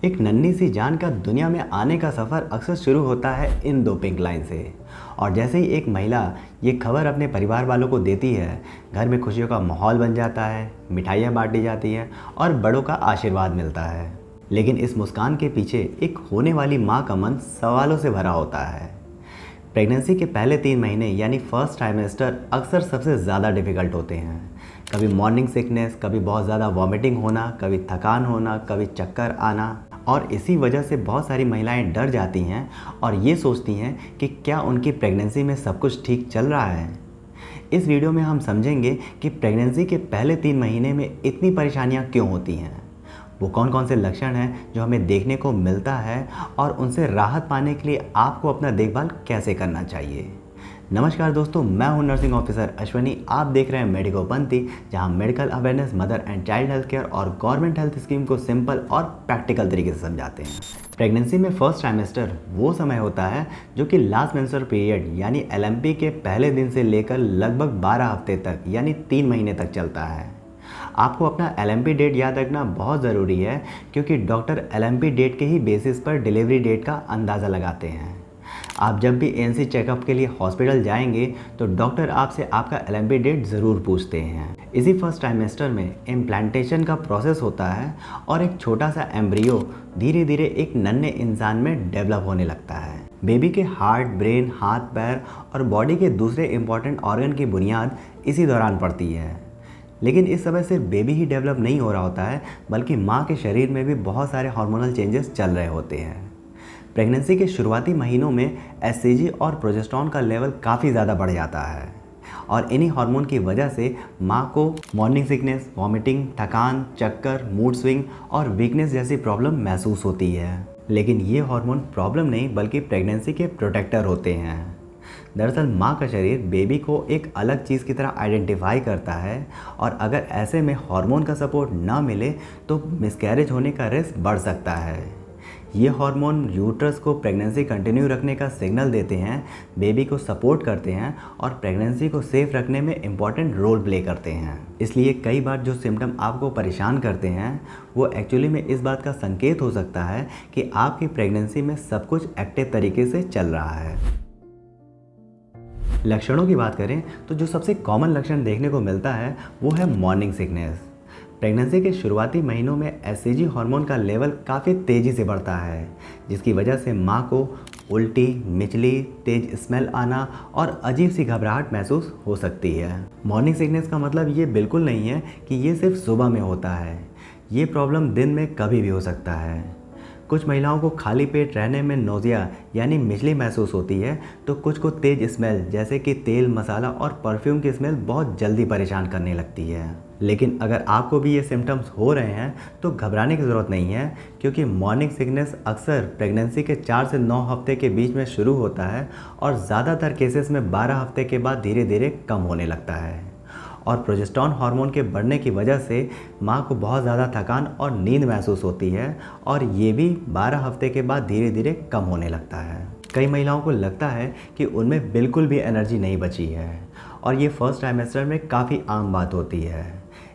एक नन्ही सी जान का दुनिया में आने का सफ़र अक्सर शुरू होता है इन दो पिंक लाइन से। और जैसे ही एक महिला ये खबर अपने परिवार वालों को देती है, घर में खुशियों का माहौल बन जाता है, मिठाइयाँ बांटी जाती हैं और बड़ों का आशीर्वाद मिलता है। लेकिन इस मुस्कान के पीछे एक होने वाली माँ का मन सवालों से भरा होता है। प्रेगनेंसी के पहले 3 महीने यानी फर्स्ट ट्राइमेस्टर अक्सर सबसे ज़्यादा डिफ़िकल्ट होते हैं। कभी मॉर्निंग सिकनेस, कभी बहुत ज़्यादा वॉमिटिंग होना, कभी थकान होना, कभी चक्कर आना। और इसी वजह से बहुत सारी महिलाएं डर जाती हैं और ये सोचती हैं कि क्या उनकी प्रेगनेंसी में सब कुछ ठीक चल रहा है। इस वीडियो में हम समझेंगे कि प्रेगनेंसी के पहले 3 महीने में इतनी परेशानियां क्यों होती हैं, वो कौन कौन से लक्षण हैं जो हमें देखने को मिलता है और उनसे राहत पाने के लिए आपको अपना देखभाल कैसे करना चाहिए। नमस्कार दोस्तों, मैं हूं नर्सिंग ऑफिसर अश्वनी। आप देख रहे हैं मेडिकोपंथी, जहां medical awareness, mother and child health care और गवर्नमेंट हेल्थ स्कीम को सिंपल और प्रैक्टिकल तरीके से समझाते हैं। प्रेगनेंसी में फर्स्ट ट्राइमेस्टर वो समय होता है जो कि लास्ट मेंस्ट्रुअल पीरियड यानी LMP के पहले दिन से लेकर लगभग 12 हफ्ते तक यानी 3 महीने तक चलता है। आपको अपना LMP डेट याद रखना बहुत ज़रूरी है, क्योंकि डॉक्टर LMP डेट के ही बेसिस पर डिलीवरी डेट का अंदाज़ा लगाते हैं। आप जब भी ANC चेकअप के लिए हॉस्पिटल जाएंगे तो डॉक्टर आपसे आपका LMP डेट ज़रूर पूछते हैं। इसी फर्स्ट ट्राइमेस्टर में इम्प्लांटेशन का प्रोसेस होता है और एक छोटा सा एम्ब्रियो धीरे धीरे एक नन्हे इंसान में डेवलप होने लगता है। बेबी के हार्ट, ब्रेन, हाथ, पैर और बॉडी के दूसरे इंपॉर्टेंट ऑर्गन की बुनियाद इसी दौरान पड़ती है। लेकिन इस समय सिर्फ बेबी ही डेवलप नहीं हो रहा होता है, बल्कि माँ के शरीर में भी बहुत सारे हार्मोनल चेंजेस चल रहे होते हैं। प्रेगनेंसी के शुरुआती महीनों में HCG और प्रोजेस्टेरॉन का लेवल काफ़ी ज़्यादा बढ़ जाता है और इन्हीं हार्मोन की वजह से माँ को मॉर्निंग सिकनेस, वॉमिटिंग, थकान, चक्कर, मूड स्विंग और वीकनेस जैसी प्रॉब्लम महसूस होती है। लेकिन ये हार्मोन प्रॉब्लम नहीं बल्कि प्रेगनेंसी के प्रोटेक्टर होते हैं। दरअसल माँ का शरीर बेबी को एक अलग चीज़ की तरह आइडेंटिफाई करता है और अगर ऐसे में हार्मोन का सपोर्ट ना मिले तो मिसकैरेज होने का रिस्क बढ़ सकता है। ये हार्मोन यूट्रस को प्रेगनेंसी कंटिन्यू रखने का सिग्नल देते हैं, बेबी को सपोर्ट करते हैं और प्रेगनेंसी को सेफ रखने में इम्पॉर्टेंट रोल प्ले करते हैं। इसलिए कई बार जो सिम्टम आपको परेशान करते हैं वो एक्चुअली में इस बात का संकेत हो सकता है कि आपकी प्रेगनेंसी में सब कुछ एक्टिव तरीके से चल रहा है। लक्षणों की बात करें तो जो सबसे कॉमन लक्षण देखने को मिलता है वो है मॉर्निंग सिकनेस। प्रेगनेंसी के शुरुआती महीनों में HCG हार्मोन का लेवल काफ़ी तेज़ी से बढ़ता है, जिसकी वजह से माँ को उल्टी, मिचली, तेज स्मेल आना और अजीब सी घबराहट महसूस हो सकती है। मॉर्निंग सिकनेस का मतलब ये बिल्कुल नहीं है कि ये सिर्फ सुबह में होता है। ये प्रॉब्लम दिन में कभी भी हो सकता है। कुछ महिलाओं को खाली पेट रहने में नोज़िया यानी मिचली महसूस होती है, तो कुछ को तेज़ स्मेल जैसे कि तेल, मसाला और परफ्यूम की स्मेल बहुत जल्दी परेशान करने लगती है। लेकिन अगर आपको भी ये सिम्टम्स हो रहे हैं तो घबराने की ज़रूरत नहीं है, क्योंकि मॉर्निंग सिकनेस अक्सर प्रेगनेंसी के 4 से 9 हफ्ते के बीच में शुरू होता है और ज़्यादातर केसेस में 12 हफ्ते के बाद धीरे धीरे कम होने लगता है। और प्रोजेस्टेरॉन हार्मोन के बढ़ने की वजह से माँ को बहुत ज़्यादा थकान और नींद महसूस होती है और ये भी 12 हफ्ते के बाद धीरे धीरे कम होने लगता है। कई महिलाओं को लगता है कि उनमें बिल्कुल भी एनर्जी नहीं बची है और ये फर्स्ट ट्राइमेस्टर में काफ़ी आम बात होती है।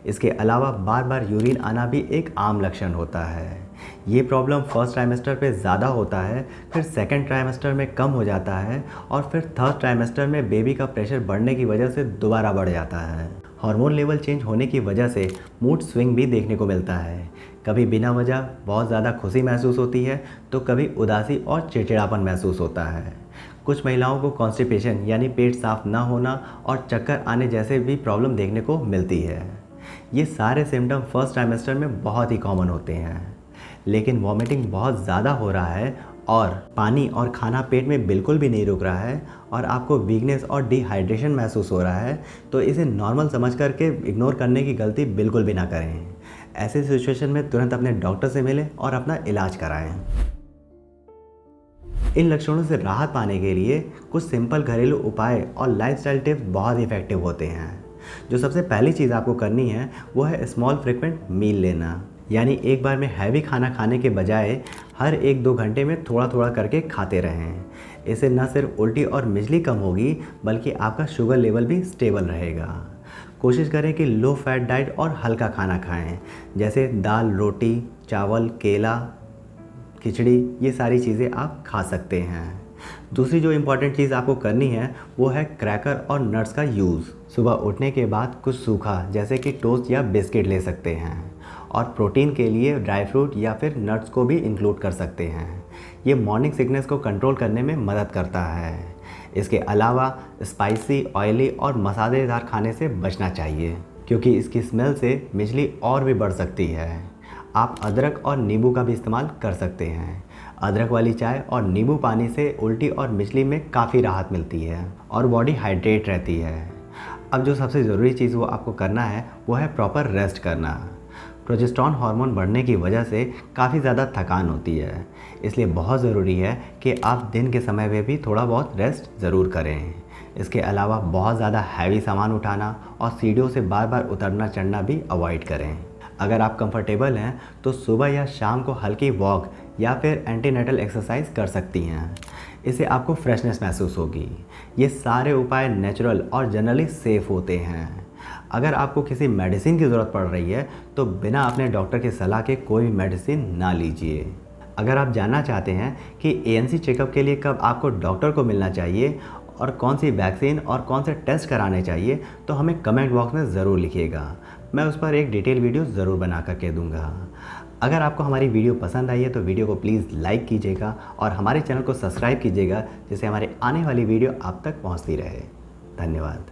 इसके अलावा बार बार यूरिन आना भी एक आम लक्षण होता है। ये प्रॉब्लम फर्स्ट ट्राइमेस्टर पे ज़्यादा होता है, फिर सेकंड ट्राइमेस्टर में कम हो जाता है और फिर थर्ड ट्राइमेस्टर में बेबी का प्रेशर बढ़ने की वजह से दोबारा बढ़ जाता है। हार्मोन लेवल चेंज होने की वजह से मूड स्विंग भी देखने को मिलता है। कभी बिना वजह बहुत ज़्यादा खुशी महसूस होती है तो कभी उदासी और चिड़चिड़ापन महसूस होता है। कुछ महिलाओं को कॉन्स्टिपेशन यानी पेट साफ ना होना और चक्कर आने जैसे भी प्रॉब्लम देखने को मिलती है। ये सारे सिम्टम फर्स्ट ट्राइमेस्टर में बहुत ही कॉमन होते हैं। लेकिन वॉमिटिंग बहुत ज़्यादा हो रहा है और पानी और खाना पेट में बिल्कुल भी नहीं रुक रहा है और आपको वीकनेस और डिहाइड्रेशन महसूस हो रहा है, तो इसे नॉर्मल समझ करके इग्नोर करने की गलती बिल्कुल भी ना करें। ऐसे सिचुएशन में तुरंत अपने डॉक्टर से मिलें और अपना इलाज कराएं। इन लक्षणों से राहत पाने के लिए कुछ सिंपल घरेलू उपाय और लाइफस्टाइल टिप्स बहुत इफेक्टिव होते हैं। जो सबसे पहली चीज़ आपको करनी है वो है स्मॉल फ्रिक्वेंट मील लेना, यानी एक बार में हैवी खाना खाने के बजाय हर 1-2 घंटे में थोड़ा थोड़ा करके खाते रहें। इससे न सिर्फ उल्टी और मिचली कम होगी बल्कि आपका शुगर लेवल भी स्टेबल रहेगा। कोशिश करें कि लो फैट डाइट और हल्का खाना खाएं, जैसे दाल, रोटी, चावल, केला, खिचड़ी, ये सारी चीज़ें आप खा सकते हैं। दूसरी जो इम्पॉर्टेंट चीज़ आपको करनी है वो है क्रैकर और नट्स का यूज़। सुबह उठने के बाद कुछ सूखा जैसे कि टोस्ट या बिस्किट ले सकते हैं, और प्रोटीन के लिए ड्राई फ्रूट या फिर नट्स को भी इंक्लूड कर सकते हैं। ये मॉर्निंग सिकनेस को कंट्रोल करने में मदद करता है। इसके अलावा स्पाइसी, ऑयली और मसालेदार खाने से बचना चाहिए, क्योंकि इसकी स्मेल से मिचली और भी बढ़ सकती है। आप अदरक और नींबू का भी इस्तेमाल कर सकते हैं। अदरक वाली चाय और नींबू पानी से उल्टी और मिचली में काफ़ी राहत मिलती है और बॉडी हाइड्रेट रहती है। अब जो सबसे ज़रूरी चीज़ वो आपको करना है वो है प्रॉपर रेस्ट करना। प्रोजेस्टेरॉन हार्मोन बढ़ने की वजह से काफ़ी ज़्यादा थकान होती है, इसलिए बहुत ज़रूरी है कि आप दिन के समय में भी थोड़ा बहुत रेस्ट ज़रूर करें। इसके अलावा बहुत ज़्यादा हैवी सामान उठाना और सीढ़ियों से बार बार उतरना चढ़ना भी अवॉइड करें। अगर आप कंफर्टेबल हैं तो सुबह या शाम को हल्की वॉक या फिर एंटीनेटल एक्सरसाइज कर सकती हैं। इससे आपको फ्रेशनेस महसूस होगी। ये सारे उपाय नेचुरल और जनरली सेफ़ होते हैं। अगर आपको किसी मेडिसिन की ज़रूरत पड़ रही है तो बिना अपने डॉक्टर की सलाह के कोई भी मेडिसिन ना लीजिए। अगर आप जानना चाहते हैं कि ANC चेकअप के लिए कब आपको डॉक्टर को मिलना चाहिए और कौन सी वैक्सीन और कौन से टेस्ट कराने चाहिए, तो हमें कमेंट बॉक्स में ज़रूर लिखिएगा। मैं उस पर एक डिटेल वीडियो ज़रूर बना कर के दूँगा। अगर आपको हमारी वीडियो पसंद आई है तो वीडियो को प्लीज़ लाइक कीजिएगा और हमारे चैनल को सब्सक्राइब कीजिएगा, जिससे हमारे आने वाली वीडियो आप तक पहुँचती रहे। धन्यवाद।